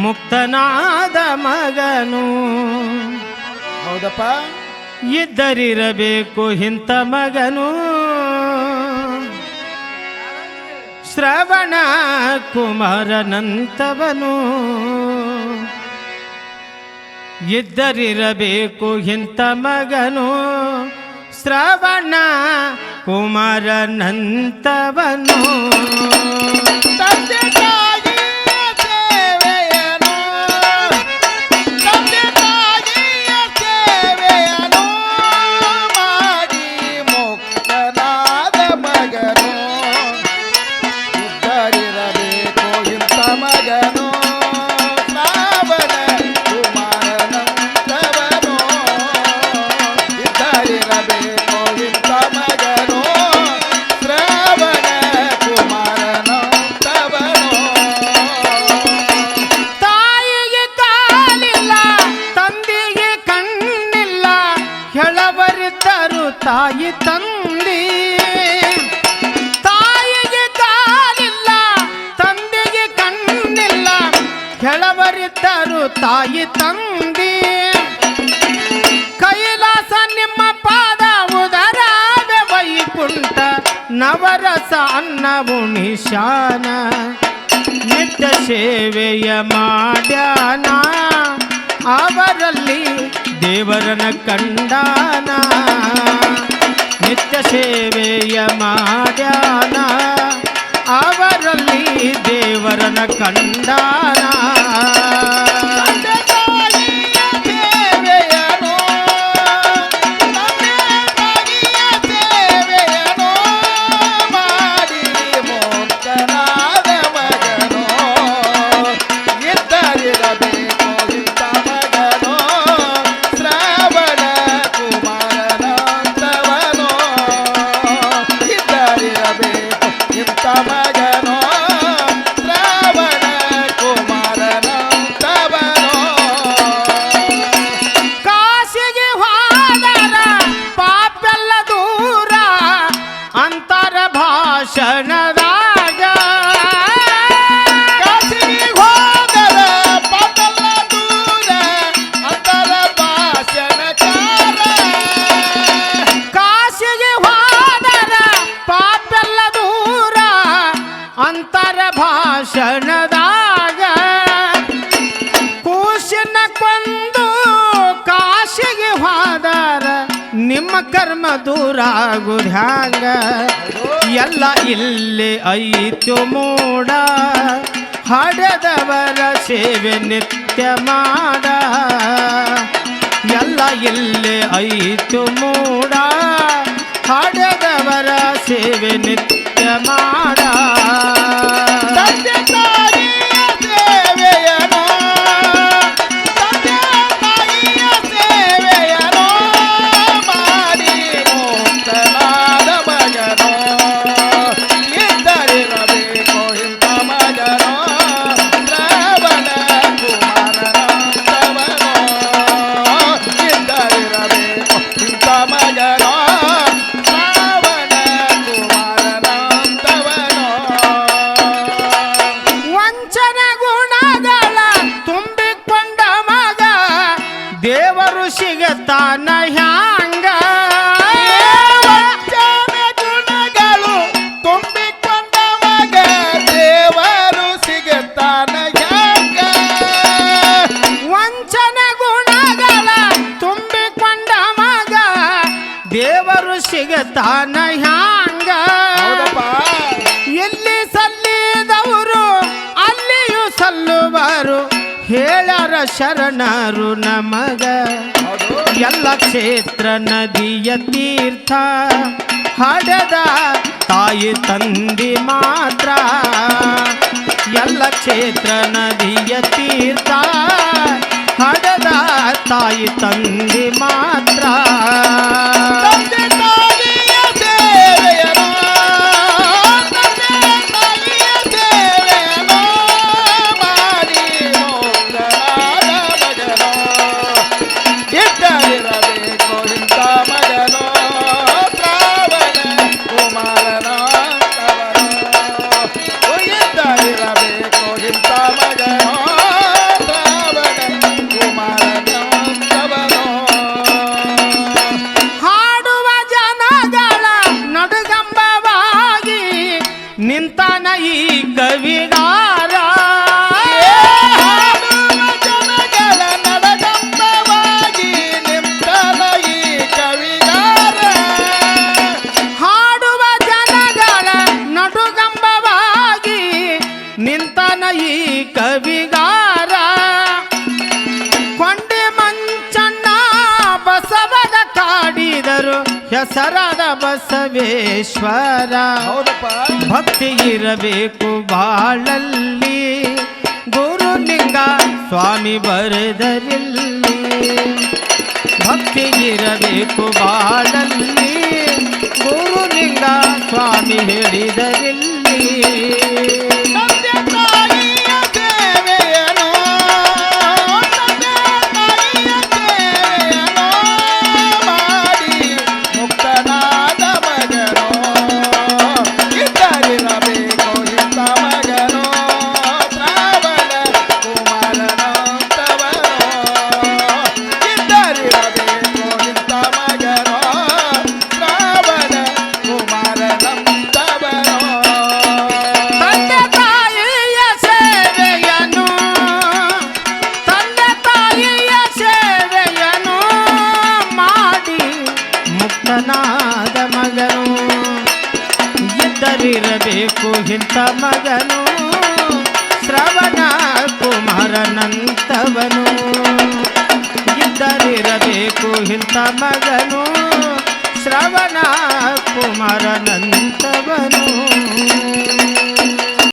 ಮುಕ್ತನಾದ ಮಗನು. ಹೌದಪ್ಪ, ಇದ್ದರಿರಬೇಕು ಇಂಥ ಮಗನು. ಶ್ರವಣ ಕುಮಾರನಂತವನು. ಇದ್ದರಿರಬೇಕು ಇಂಥ ಮಗನು. ಶ್ರವಣ ಕುಮಾರನಂತವನು. ತಾಯಿ ತಂದೆ, ತಾಯಿಗೆ ಕಾಲಿಲ್ಲ, ತಂದೆಗೆ ಕಣ್ಣಿಲ್ಲ, ಕೆಳವರಿದ್ದರು ತಾಯಿ ತಂದೆ. ಕೈಲಾಸ ನಿಮ್ಮ ಪಾದ ಉದರಾವೆ ವೈಕುಂಠ, ನವರಸ ಅನ್ನವು ನಿಶಾನ. ನಿತ್ಯ ಸೇವೆಯ ಮಾಡ್ಯಾನ, ಅವರಲ್ಲಿ ದೇವರನ ಕಂಡಾನ. ನಿತ್ಯ ಸೇವೆಯ ಮಾಡ್ಯಾನ, ಅವರಲ್ಲಿ ದೇವರನ ಕಂಡಾನ. ಭಾಷಣದಾಗ ಕಾಶಿಗೆ ಹೋದರ ಪಾಪೆಲ್ಲ ದೂರ ಅಂತರ ಭಾಷಣಕಾರ. ಕಾಶಿಗೆ ಹೋದರ ಪಾಪೆಲ್ಲ ದೂರ ಅಂತರ ಭಾಷಣದಾಗ. ಕೂಶಿನ ಕೊಂದು ಕಾಶಿಗೆ ಹೋದರ ನಿಮ್ಮ ಕರ್ಮ ದೂರಾಗುವುದು ಹ್ಯಾಂಗ. ಎಲ್ಲ ಇಲ್ಲೇ ಐತು ಮೂಡ, ಹಡೆದವರ ಸೇವೆ ನಿತ್ಯ ಮಾಡ. ಎಲ್ಲ ಇಲ್ಲೇ ಐತು ಮೂಡ, ಹಡೆದವರ ಸೇವೆ ನಿತ್ಯ ಮಾಡ. ದೇವರು ಸಿಗತಾನ ಹ್ಯಾಂಗ. ಗುಣಗಳು ತುಂಬಿಕೊಂಡ ಮಗ ದೇವರು ಸಿಗತಾನ ಹ್ಯಾಂಗ. ವಂಚನ ಗುಣಗಳ ತುಂಬಿಕೊಂಡ ಮಗ ದೇವರು ಸಿಗತಾನ ಹ್ಯಾಂಗ. ಎಲ್ಲಿ ಸಲ್ಲಿದವರು ಅಲ್ಲಿಯೂ ಸಲ್ಲುವರು, ಹೇಳರ ಶರಣರು ನಮಗ. ಎಲ್ಲ ಕ್ಷೇತ್ರ ನದಿಯ ತೀರ್ಥ, ಹಡೆದ ತಾಯಿ ತಂದೆ ಮಾತ್ರ. ಎಲ್ಲ ಕ್ಷೇತ್ರ ನದಿಯ ತೀರ್ಥ, ಹಡೆದ ತಾಯಿ ತಂದೆ ಮಾತ್ರ. ಕವಿಗಾರ ಹಾಡುವ ಜನಗಳ ನಡಗಂಬವಾಗಿ ನಿಂತನ ಈ ಕವಿಗಾರ ಹಾಡುವ ಜನಗಳ ನಡುಗಂಬವಾಗಿ ನಿಂತನ ಈ ಕವಿಗಾರ ಕೊಂಡೆ ಮಂಚಣ್ಣ ಬಸವನ ಕಾಡಿದರು ಹೆಸರಾದ ಬಸವೇಶ್ವರ ಹೌದಪ್ಪ ಭಕ್ತಿ ಇರಬೇಕು ಬಾಳಲ್ಲಿ ಗುರುಲಿಂಗ ಸ್ವಾಮಿ ಬರೆದರಿಲ್ಲಿ ಭಕ್ತಿ ಇರಬೇಕು ಬಾಳಲ್ಲಿ ಗುರುಲಿಂಗ ಸ್ವಾಮಿ ಹೇಳಿದರಿಲ್ಲಿ ತಂದೆ ತಾಯಿಯ ಸೇವೆಯನು ತಂದೆ ತಾಯಿಯ ಸೇವೆಯನು ಮಾಡಿ ಮುಕ್ತನಾದ ಮಗನು ಇದ್ದರಿರಬೇಕು ಇಂಥ ಮಗನು ಶ್ರಾವಣ ಕುಮಾರನಂತವನು ಇದ್ದರಿರಬೇಕು ಇಂಥ ಮಗನು ಶ್ರಾವಣ ಕುಮಾರನಂತವನು ತಂದೆ ತಾಯಿಯ ಸೇವೆಯನು ತಂದೆ ತಾಯಿಯ ಸೇವೆಯನು ಮಾಡಿ ಮುಕ್ತನಾದ ಮಗನು ಇದ್ದರಿರಬೇಕು ಇಂಥ ಮಗನು ಶ್ರವಣ ಕುಮಾರನಂತವನು ಇದ್ದರಿರಬೇಕು ಇಂಥ ಮಗನು ಶ್ರವಣ ಕುಮಾರನಂತವನು